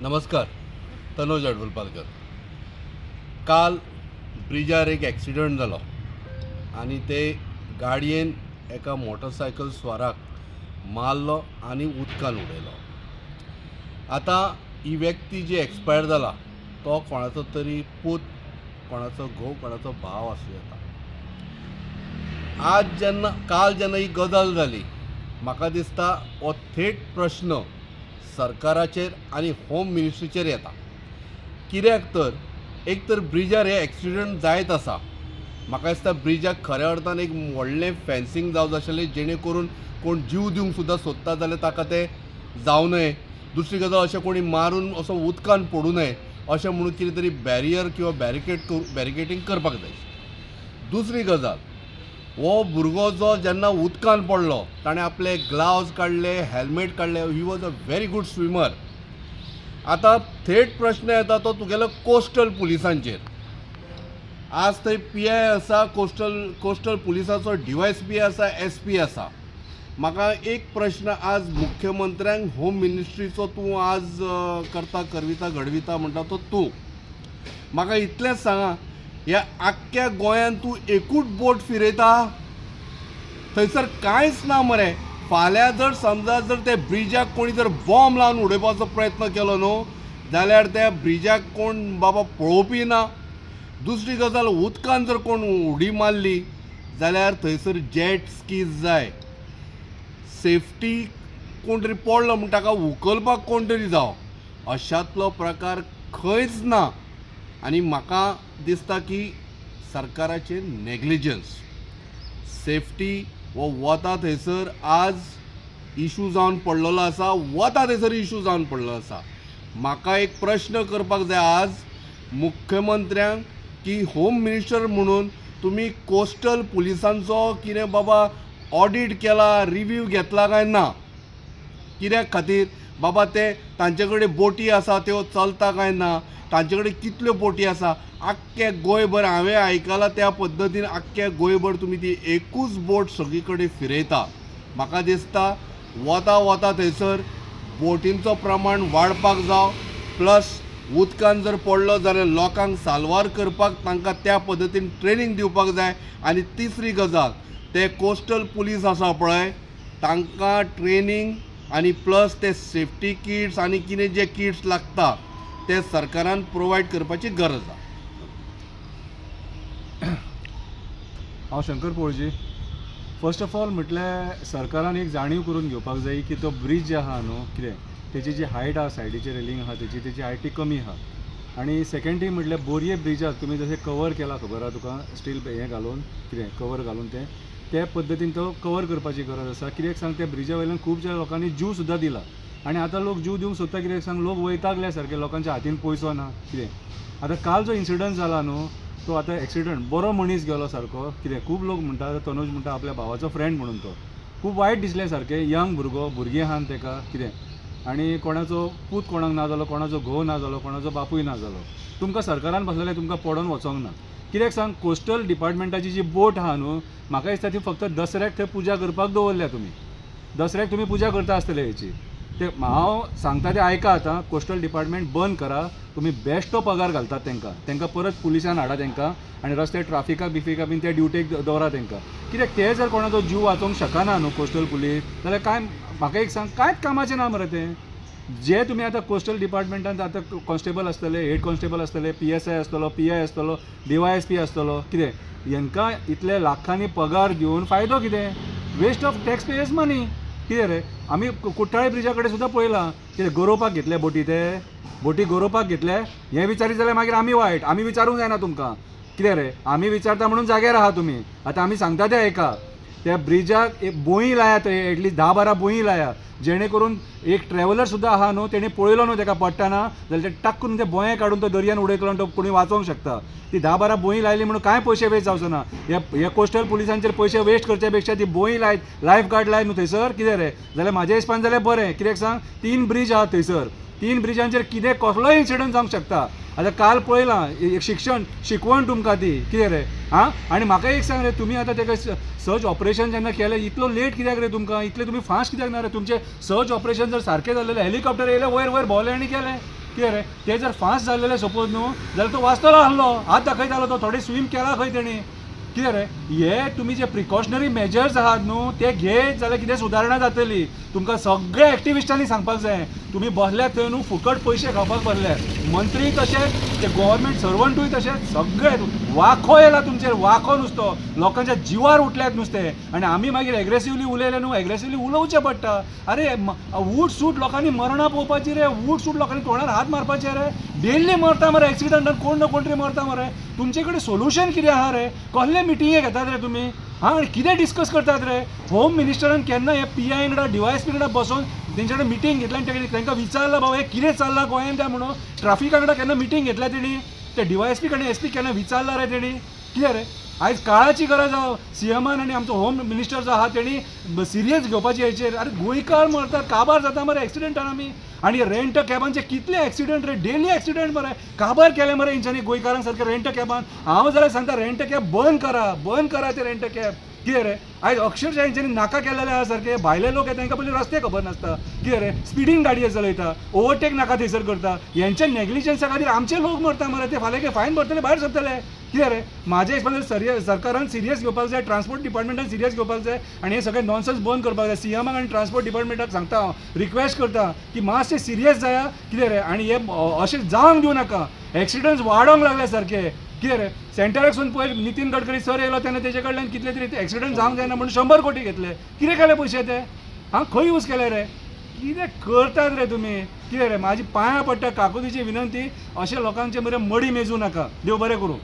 नमस्कार, तनोज अडवलपालकर। काल ब्रिजार एक ॲक्सिडंट जालो आणि ते गाडयेन एका मोटरसायकल स्वाराक मारलो आणि उदकान उडयलो। आता ही व्यक्ती जी एक्सपायर जाला तो कोणाचो तरी पूत, कोणाचो घोव, कोणाचो भाव आसूं येता। काल जेन्ना ही गजाल जाली म्हाका दिसता हो थेट प्रश्न सरकाराचेर आणि होम मिनिस्ट्रीचेर येता। कित्याक तर एक तर ब्रिजार हे एक्सिडंट जायत आसा, म्हाका दिसता ब्रिजाक खऱ्या अर्थान एक व्हडलें फेन्सिंग जावंक आशिल्लें जेणे करून कोण जीव दिवंक सुद्दां सोदता जाल्यार ताका तें जावं नये। दुसरी गजाल अशें कोणी मारून असो उदकान पडूं नये अशें म्हणून कितें तरी बॅरियर किंवा बॅरिकेडिंग करपाक जाय। दुसरी गजाल, हो भुरगो जो जेन्ना उदकान पडलो ताणें आपले ग्लावज काडले, हेल्मेट काडले, he was a very good swimmer. आता थेट प्रश्न येता तो तुगेलो कोस्टल पुलिसांचेर। आज थंय PI आसा, कोस्टल पुलिसाचो DYSP आसा, SP आसा। म्हाका एक प्रश्न आज मुख्यमंत्र्यांक, होम मिनिस्ट्रीचो तूं आज घडविता म्हणटा तो तूं म्हाका इतलेंच सांगा, ह्या आख्ख्या गोंयांत तूं एकूच बोट फिरयता? थंयसर कांयच ना मरे। फाल्यां जर समजा जर ते ब्रिजाक कोणी जर बॉम्ब लावन उडोवपाचो प्रयत्न केलो न्हू जाल्यार त्या ब्रिजाक कोण बाबा पळोवपी ना। दुसरी गजाल, उदकान जर कोण उडी मारली जाल्यार थंयसर जेट स्कीज जाय, सेफ्टी कोण तरी पडलो म्हण ताका उखलपाक कोण तरी जावं, अशातलो प्रकार खंयच ना। आनी म्हाका दिसता की सरकाराचे नेग्लिजन्स, सेफ्टी वो वता थंयसर आज इशू जावन पडलेलो आसा, वता थंयसर इशू जावन पडलेलो आसा। म्हाका एक प्रश्न करपाक जाय आज मुख्यमंत्र्यांक की होम मिनिस्टर म्हणून तुमी कोस्टल पुलिसांचो कितें बाबा ऑडिट केला, रिव्यू घेतला काय ना? कित्याक खातीर बाबा ते तांचे कडेन बोटी आसा त्यो चलता काय ना, तांचे कडेन कितल्यो बोटी आसा? आख्ख्या गोंयभर हांवें आयकलां त्या पद्दतीन आख्ख्या गोंयभर तुमी ती एकूच बोट सगळी कडेन फिरयता। म्हाका दिसता वता थंयसर बोटींचो प्रमाण वाडपाक जाव, प्लस उदकान जर पडलो जाल्यार लोकांक साल्वार करपाक तांकां त्या पद्दतीन ट्रेनिंग दिवपाक जाय। आनी तिसरी गजाल, ते कोस्टल पुलीस आसा पळय तांकां ट्रेनिंग आनी प्लस ते सेफ्टी किट्स आनी कितें जे किट्स लागता ते सरकारान प्रोवायड करपाची गरज आसा। हांव शंकर पळजी। फर्स्ट ऑफ ऑल म्हटल्यार सरकारान एक जाणीव करून घेवपाक जाय की तो ब्रिज जे आहा न्हू कितें तेची जी हायट आहा, सायडीची रेलिंग आहा तेची हायट ती कमी आहा। आनी सेकंड थिंग म्हटल्यार बोरये ब्रिजाक तुमी जशें कवर केला खबर आहा तुका, स्टील हें घालून कितें कवर घालून ते पद्दतीन तो कवर करपाची गरज आसा। कित्याक सांग त्या ब्रिजा वयल्यान खुबशा लोकांनी जीव सुद्दां दिला आनी आतां लोक जीव दिवंक सोदता। कित्याक सांग लोक वयतागले सारके, लोकांच्या हातीन पयसो ना कितें। आतां काल जो इन्सिडंट जाला न्हू तो आतां एक्सिडंट बरो मनीस गेलो सारको कितें, खूब लोक म्हणटा तनोज म्हणटा आपल्या भावाचो फ्रेंड म्हणून तो खूब वायट दिसलें सारकें। यंग भुरगीं आहान तेका कितें, आनी कोणाचो पूत कोणाक ना जालो, कोणाचो घोव ना जालो, कोणाचो बापूय ना जालो। तुमकां सरकारान बसलेले तुमकां पडोवन वचोंक ना। कित्याक सांग कोस्टल डिपार्टमेंटाची जी बोट आहा न्हू म्हाका दिसता ती फक्त दसऱ्याक थंय पुजा करपाक दवरल्या तुमी। दसऱ्याक तुमी पुजा करता आसतले हेची, ते हांव सांगता ते आयका। आतां कोस्टल डिपार्टमेंट बंद करा, तुमी बेश्टो पगार घालतात तेंकां परत पुलिसान हाडा तेंकां आनी रस्ते ट्राफिकाक बीन त्या ड्युटेक दवरा तेंकां। कित्याक ते जर कोणाचो जीव वाचोवंक शकना न्हू कोस्टल पुलीस जाल्यार काय म्हाका एक सांग कांयच कामाचें ना मरे तें। जे तुमी आतां कोस्टल डिपार्टमेंटांत आतां कॉन्स्टेबल आसतले, हेड कॉन्स्टेबल आसतले, PSI आसतलो, PI आसतलो, DYSP आसतलो, कितें हांकां इतले लाखांनी पगार दिवन फायदो कितें? Waste of tax payers money. कितें रे, आमी कुट्टाळे ब्रिजा कडेन सुद्दां पळयलां कितें गरोवपाक घेतले बोटी, ते बोटी गरोवपाक घेतले हें विचारीत जाल्यार मागीर आमी वायट, आमी विचारूंक जायना तुमकां। कितें रे, आमी विचारता म्हणून जाग्यार आहा तुमी। आतां आमी सांगता ते आयका, त्या ब्रिजाक एक बोई लाया, थंय एटलीस्ट 10-12 बोई लाया जेणे करून एक ट्रॅव्हलर सुद्दां आहा न्हू तेणी पळयलो न्हू तेका पडटाना जाल्यार ते टक करून ते बोये काडून तो दर्यान उडयतलो आनी तो कोणी वाचोवंक शकता। ती 10-12 बोई लायली म्हणून कांय पयशे वेस्ट जावचो ना। हे कोस्टल पुलिसांचेर पयशे वेस्ट करचे पेक्षा ती बोई लायफ गार्ड लाय न्हू थंयसर कितें रे, जाल्यार म्हाज्या हिसपान जाल्यार बरें। कित्याक सांग 3 ब्रिज आहा थंयसर, 3 ब्रिजांचेर कितें कसलोय इन्सिडंट जावंक शकता। आतां काल पळयलां शिकवण तुमकां ती कितें रे हां। आनी म्हाका एक सांग रे, तुमी आतां तेका सर्च ऑपरेशन जेन्ना केलें इतलो लेट कित्याक रे तुमकां, इतले तुमी फास्ट कित्याक ना रे? तुमचें सर्च ऑपरेशन जर सारकें जाल्लें हेलिकॉप्टर येयलें वयर भोंवलें आनी केलें कितें रे ते जर फास्ट जाल्लेले सपोज न्हू जाल्यार तो वाचतलो आहलो हात दाखयतालो तो थोडे स्विम केला खंय तेणी कितें रे हे तुमी जे प्रिकॉशनरी मेजर्स आहात न्हू ते घेत जाल्यार कितें सुदारणा जातली तुमकां सगळ्या एक्टिविस्टांनी सांगपाक जाय तुमी बसल्यात थंय न्हू फुकट पयशे खावपाक बसल्यात मंत्री तशेंच ते गव्हर्मेंट सर्वंटूय तशेंच सगळे वाखो येयला तुमचेर वाखो नुसतो लोकांच्या जिवार उठल्यात नुसते आनी आमी मागीर एग्रेसिवली उलयले न्हू एग्रेसिवली उलोवचें पडटा अरे उठ सूट लोकांनी मरणां पळोवपाची रे उठ सूट लोकांनी तोंडार हात मारपाचे रे डेली मरता मरे एक्सिडंटान कोण ना कोण तरी मरता मरे तुमचे कडेन सोल्युशन कितें आहा रे कसले मिटिंगे घेतात रे तुमी हां आनी कितें डिस्कस करतात रे होम मिनिस्टरान केन्ना हे PI वांगडा DYSP वांगडा बसून तेंचे कडेन मिटींग घेतल्या आनी तांकां विचारलां बाबा हे कितें चल्लां गोंयांत काय म्हणून ट्राफिका वांगडा केन्ना मिटींग घेतल्या तेणी ते DYSP कडेन SP केन्ना विचारला रे तेणी कितें रे आयज काळाची गरज आहा CMान आनी आमचो होम मिनिस्टर जो आहा तेणी सिरियस घेवपाची हेचेर अरे गोंयकार मरतात काबार जाता मरे एक्सिडेंटान आमी आनी रेंट कॅबांचे कितले एक्सिडेंट रे डेली एक्सिडेंट मरे काबार केले मरे हेंच्यांनी गोंयकारांक सारके रेंट कॅबान हांव जाल्यार सांगता रेंट कॅब बंद करा ते रेंट कॅब कितें रे आयज अक्षरशः हेंच्यांनी नाका केलेले आहा सारके भायले लोक येता तांकां पयलीं रस्ते खबर नासता कितें रे स्पिडीन गाडये चलयता ओवरटेक नाका थंयसर करता हेंच्या नेग्लिजन्सा खातीर आमचे लोक मरता मरे ते फाल्यां फायन भरतले भायर सरतले कितें रे म्हाज्या हिसपान सरकारान सिरियस घेवपाक जाय ट्रान्सपोर्ट डिपार्टमेंटान सिरियस घेवपाक जाय आनी हे सगळे नॉनसेन्स बंद करपाक जाय CMाक आनी ट्रान्सपोर्ट डिपार्टमेंटाक सांगता हांव रिक्वेस्ट करता की मातशें सिरियस जाया कितें रे आनी हे अशें जावंक दिवं नाका एक्सिडंट्स वाडोंक लागले सारके कितें रे सेंटराकसून पयर नितीन गडकरी सर येयलो तेन्ना तेजे कडल्यान कितले तरी एक्सिडंट जावंक जायना म्हणून 100 कोटी घेतले कितें केले पयशे ते हां खंय यूज केले रे कितें करतात रे तुमी कितें रे म्हाजी पांयां पडटा काकुतीची विनंती अशे लोकांचे मरे मडी मेजूं नाका देव बरें करूं